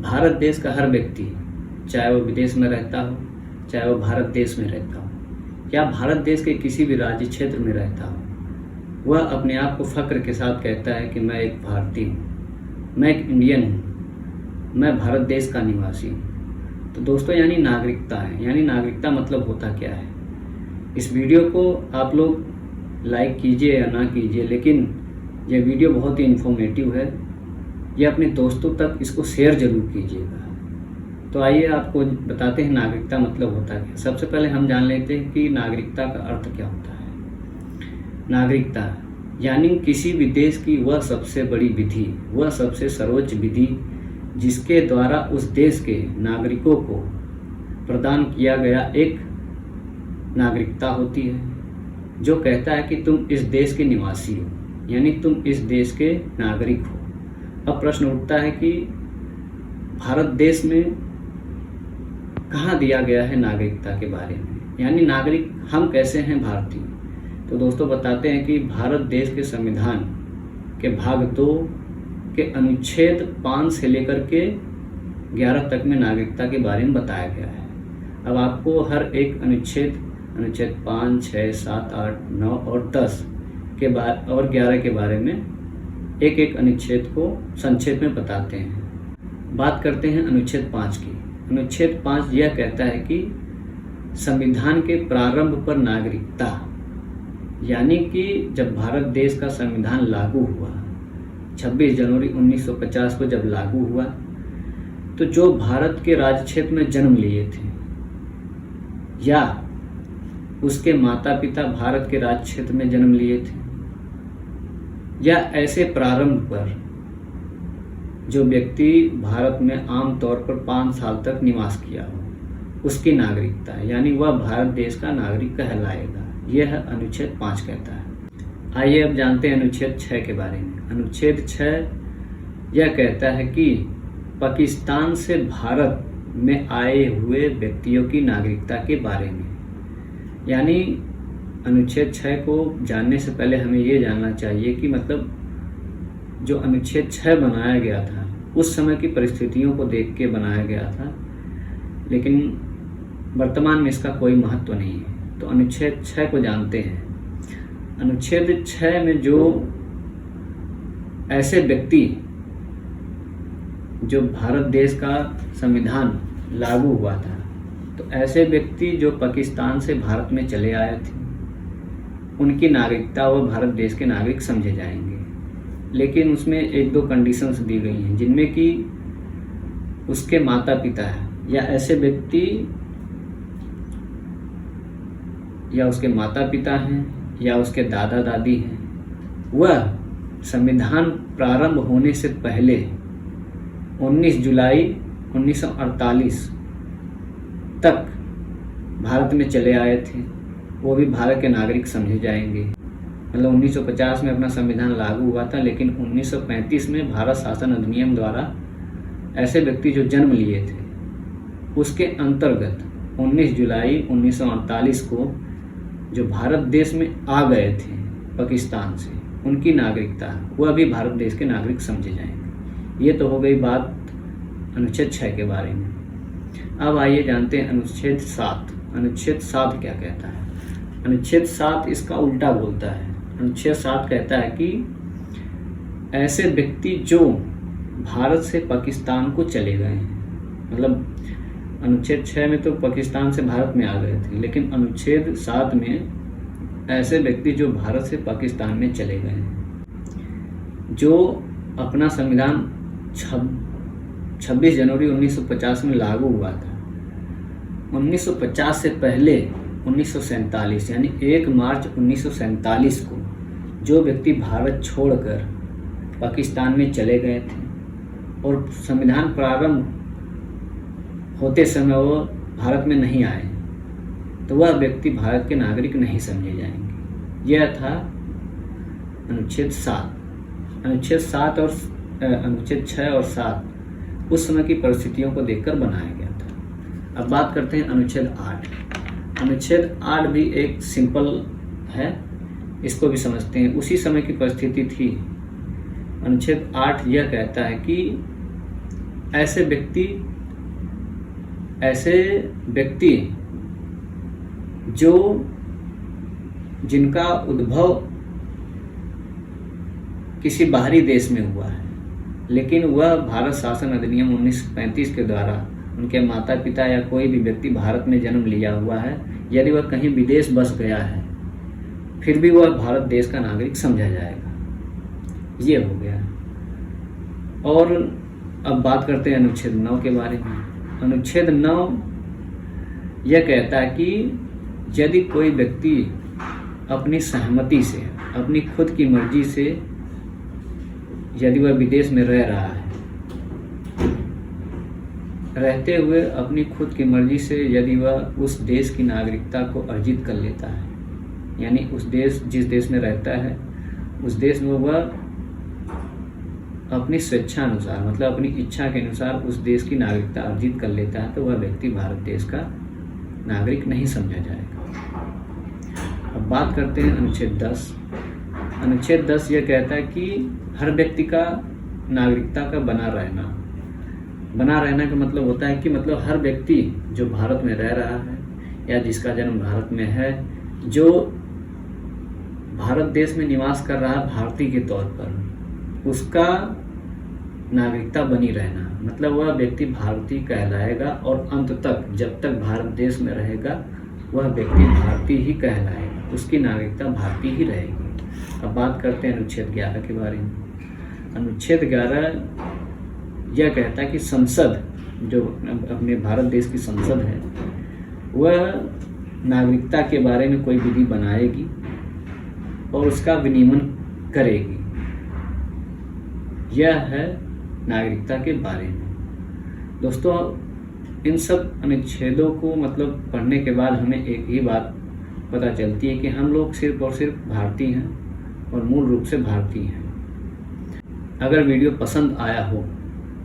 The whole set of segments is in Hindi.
भारत देश का हर व्यक्ति, चाहे वो विदेश में रहता हो, चाहे वो भारत देश में रहता हो, या भारत देश के किसी भी राज्य क्षेत्र में रहता हो, वह अपने आप को फख्र के साथ कहता है कि मैं एक भारतीय हूँ, मैं एक इंडियन हूँ, मैं भारत देश का निवासी हूँ। तो दोस्तों, यानी नागरिकता है। यानी नागरिकता मतलब होता क्या है? इस वीडियो को आप लोग लाइक कीजिए या ना कीजिए, लेकिन यह वीडियो बहुत ही इन्फॉर्मेटिव है। ये अपने दोस्तों तक इसको शेयर जरूर कीजिएगा। तो आइए आपको बताते हैं नागरिकता मतलब होता क्या। सबसे पहले हम जान लेते हैं कि नागरिकता का अर्थ क्या होता है। नागरिकता यानी किसी भी देश की वह सबसे बड़ी विधि, वह सबसे सर्वोच्च विधि जिसके द्वारा उस देश के नागरिकों को प्रदान किया गया एक नागरिकता होती है, जो कहता है कि तुम इस देश के निवासी हो, यानी तुम इस देश के नागरिक हो। अब प्रश्न उठता है कि भारत देश में कहाँ दिया गया है नागरिकता के बारे में, यानी नागरिक हम कैसे हैं भारतीय। तो दोस्तों बताते हैं कि भारत देश के संविधान के भाग 2 के अनुच्छेद 5 से लेकर के 11 तक में नागरिकता के बारे में बताया गया है। अब आपको हर एक अनुच्छेद 5, 6, 7, 8, 9 और 10 के बारे और 11 के बारे में एक एक अनुच्छेद को संक्षेप में बताते हैं। बात करते हैं अनुच्छेद 5 की। अनुच्छेद 5 यह कहता है कि संविधान के प्रारंभ पर नागरिकता, यानी कि जब भारत देश का संविधान लागू हुआ, 26 जनवरी 1950 को जब लागू हुआ, तो जो भारत के राज्य क्षेत्र में जन्म लिए थे या उसके माता पिता भारत के राज्य क्षेत्र में जन्म लिए थे, या ऐसे प्रारंभ पर जो व्यक्ति भारत में आम तौर पर 5 साल तक निवास किया हो, उसकी नागरिकता है, यानी वह भारत देश का नागरिक कहलाएगा। यह अनुच्छेद 5 कहता है। आइए अब जानते हैं अनुच्छेद 6 के बारे में। अनुच्छेद 6 यह कहता है कि पाकिस्तान से भारत में आए हुए व्यक्तियों की नागरिकता के बारे में। यानी अनुच्छेद 6 को जानने से पहले हमें ये जानना चाहिए कि मतलब जो अनुच्छेद 6 बनाया गया था उस समय की परिस्थितियों को देख के बनाया गया था, लेकिन वर्तमान में इसका कोई महत्व नहीं है। तो अनुच्छेद 6 को जानते हैं। अनुच्छेद 6 में जो ऐसे व्यक्ति, जो भारत देश का संविधान लागू हुआ था, तो ऐसे व्यक्ति जो पाकिस्तान से भारत में चले आए थे, उनकी नागरिकता वो भारत देश के नागरिक समझे जाएंगे। लेकिन उसमें 1-2 कंडीशंस दी गई हैं, जिनमें कि उसके माता पिता है या ऐसे व्यक्ति या उसके माता पिता हैं या उसके दादा दादी हैं, वह संविधान प्रारंभ होने से पहले 19 जुलाई 1948 तक भारत में चले आए थे, वो भी भारत के नागरिक समझे जाएंगे। मतलब 1950 में अपना संविधान लागू हुआ था, लेकिन 1935 में भारत शासन अधिनियम द्वारा ऐसे व्यक्ति जो जन्म लिए थे, उसके अंतर्गत 19 जुलाई 1948 को जो भारत देश में आ गए थे पाकिस्तान से, उनकी नागरिकता वह भी भारत देश के नागरिक समझे जाएंगे। ये तो हो गई बात अनुच्छेद 6 के बारे में। अब आइए जानते हैं अनुच्छेद 7। अनुच्छेद 7 क्या कहता है? अनुच्छेद 7 इसका उल्टा बोलता है। अनुच्छेद 7 कहता है कि ऐसे व्यक्ति जो भारत से पाकिस्तान को चले गए हैं, मतलब अनुच्छेद 6 में तो पाकिस्तान से भारत में आ गए थे, लेकिन अनुच्छेद 7 में ऐसे व्यक्ति जो भारत से पाकिस्तान में चले गए हैं, जो अपना संविधान 26 जनवरी 1950 में लागू हुआ था, 1950 से पहले 1947 यानी 1 मार्च 1947 को जो व्यक्ति भारत छोड़कर पाकिस्तान में चले गए थे और संविधान प्रारंभ होते समय वो भारत में नहीं आए, तो वह व्यक्ति भारत के नागरिक नहीं समझे जाएंगे। यह था अनुच्छेद 7। अनुच्छेद 7 और अनुच्छेद 6 और 7 उस समय की परिस्थितियों को देखकर बनाया गया था। अब बात करते हैं अनुच्छेद 8। अनुच्छेद 8 भी एक सिंपल है, इसको भी समझते हैं। उसी समय की परिस्थिति थी। अनुच्छेद 8 यह कहता है कि ऐसे व्यक्ति जो जिनका उद्भव किसी बाहरी देश में हुआ है, लेकिन वह भारत शासन अधिनियम 1935 के द्वारा उनके माता पिता या कोई भी व्यक्ति भारत में जन्म लिया हुआ है, यदि वह कहीं विदेश बस गया है, फिर भी वह भारत देश का नागरिक समझा जाएगा। ये हो गया। और अब बात करते हैं अनुच्छेद 9 के बारे में। अनुच्छेद 9 यह कहता है कि यदि कोई व्यक्ति अपनी सहमति से, अपनी खुद की मर्जी से, यदि वह विदेश में रह रहा है, रहते हुए अपनी खुद की मर्जी से यदि वह उस देश की नागरिकता को अर्जित कर लेता है, यानी उस देश, जिस देश में रहता है, उस देश में वह अपनी स्वेच्छा अनुसार, मतलब अपनी इच्छा के अनुसार उस देश की नागरिकता अर्जित कर लेता है, तो वह व्यक्ति भारत देश का नागरिक नहीं समझा जाएगा। अब बात करते हैं अनुच्छेद 10। अनुच्छेद 10 यह कहता है कि हर व्यक्ति का नागरिकता का बना रहना का मतलब होता है कि मतलब हर व्यक्ति जो भारत में रह रहा है या जिसका जन्म भारत में है, जो भारत देश में निवास कर रहा है भारतीय के तौर पर, उसका नागरिकता बनी रहना, मतलब वह व्यक्ति भारतीय कहलाएगा और अंत तक, जब तक भारत देश में रहेगा, वह व्यक्ति भारतीय ही कहलाएगा, उसकी नागरिकता भारतीय ही रहेगी। अब बात करते हैं अनुच्छेद 11 के बारे में। अनुच्छेद 11 यह कहता है कि संसद, जो अपने भारत देश की संसद है, वह नागरिकता के बारे में कोई विधि बनाएगी और उसका विनियमन करेगी। यह है नागरिकता के बारे में। दोस्तों, इन सब अनुच्छेदों को मतलब पढ़ने के बाद हमें एक ही बात पता चलती है कि हम लोग सिर्फ और सिर्फ भारतीय हैं और मूल रूप से भारतीय हैं। अगर वीडियो पसंद आया हो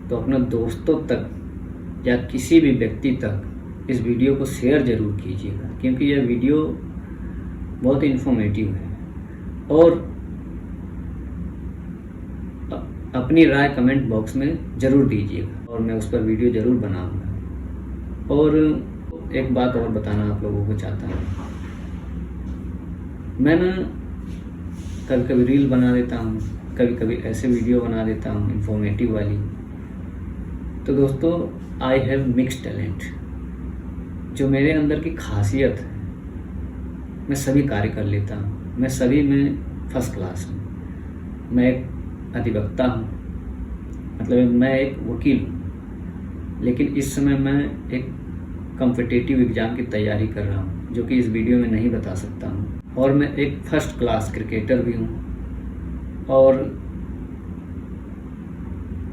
तो अपने दोस्तों तक या किसी भी व्यक्ति तक इस वीडियो को शेयर ज़रूर कीजिएगा, क्योंकि यह वीडियो बहुत इन्फॉर्मेटिव है। और अपनी राय कमेंट बॉक्स में ज़रूर दीजिएगा और मैं उस पर वीडियो ज़रूर बनाऊंगा। और एक बात और बताना आप लोगों को चाहता हूँ, मैं ना कभी कभी रील बना देता हूँ, कभी कभी ऐसे वीडियो बना देता हूँ इन्फॉर्मेटिव वाली। तो दोस्तों, आई हैव मिक्स्ड टैलेंट। जो मेरे अंदर की खासियत है, मैं सभी कार्य कर लेता हूँ, मैं सभी में फर्स्ट क्लास हूँ। मैं एक अधिवक्ता हूँ, मतलब मैं एक वकील हूँ, लेकिन इस समय मैं एक कॉम्पिटिटिव एग्ज़ाम की तैयारी कर रहा हूँ, जो कि इस वीडियो में नहीं बता सकता हूँ। और मैं एक फर्स्ट क्लास क्रिकेटर भी हूँ, और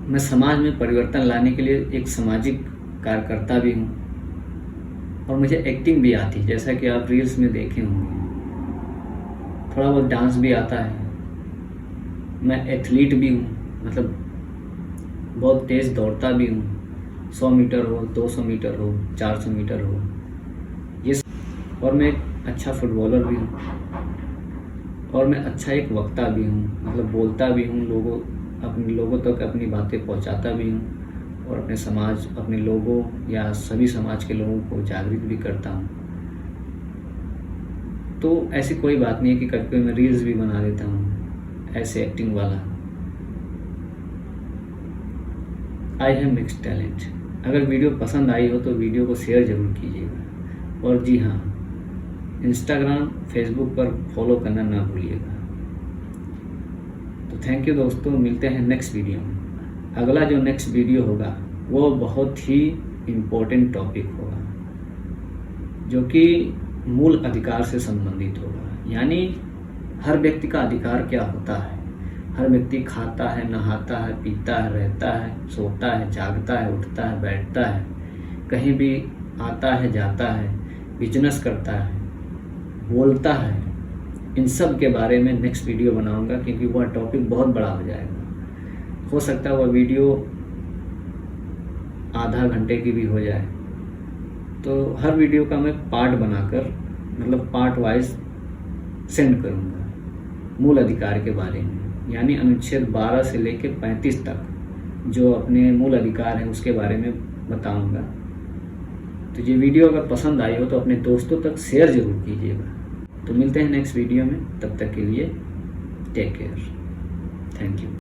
मैं समाज में परिवर्तन लाने के लिए एक सामाजिक कार्यकर्ता भी हूँ, और मुझे एक्टिंग भी आती है, जैसा कि आप रील्स में देखे होंगे। थोड़ा बहुत डांस भी आता है। मैं एथलीट भी हूँ, मतलब बहुत तेज़ दौड़ता भी हूँ, 100 मीटर हो, 200 मीटर हो, 400 मीटर हो, ये। और मैं एक अच्छा फुटबॉलर भी हूँ, और मैं अच्छा एक वक्ता भी हूँ, मतलब बोलता भी हूँ, अपने लोगों तक अपनी बातें पहुँचाता भी हूँ, और अपने समाज, अपने लोगों या सभी समाज के लोगों को जागृत भी करता हूँ। तो ऐसी कोई बात नहीं है कि कभी मैं रील्स भी बना देता हूँ ऐसे एक्टिंग वाला। I have mixed talent. अगर वीडियो पसंद आई हो तो वीडियो को शेयर ज़रूर कीजिएगा, और जी हाँ, इंस्टाग्राम, फेसबुक पर फॉलो करना ना भूलिएगा। तो थैंक यू दोस्तों, मिलते हैं नेक्स्ट वीडियो में। अगला जो नेक्स्ट वीडियो होगा वो बहुत ही इम्पोर्टेंट टॉपिक होगा, जो कि मूल अधिकार से संबंधित होगा। यानी हर व्यक्ति का अधिकार क्या होता है। हर व्यक्ति खाता है, नहाता है, पीता है, रहता है, सोता है, जागता है, उठता है, बैठता है, कहीं भी आता है, जाता है, बिजनेस करता है, बोलता है। इन सब के बारे में नेक्स्ट वीडियो बनाऊंगा, क्योंकि वह टॉपिक बहुत बड़ा हो जाएगा। हो सकता है वह वीडियो आधा घंटे की भी हो जाए। तो हर वीडियो का मैं पार्ट बनाकर, मतलब पार्ट वाइज सेंड करूंगा मूल अधिकार के बारे में, यानी अनुच्छेद 12 से लेकर 35 तक जो अपने मूल अधिकार हैं उसके बारे में बताऊंगा। तो ये वीडियो अगर पसंद आई हो तो अपने दोस्तों तक शेयर ज़रूर कीजिएगा। तो मिलते हैं नेक्स्ट वीडियो में, तब तक के लिए टेक केयर, थैंक यू।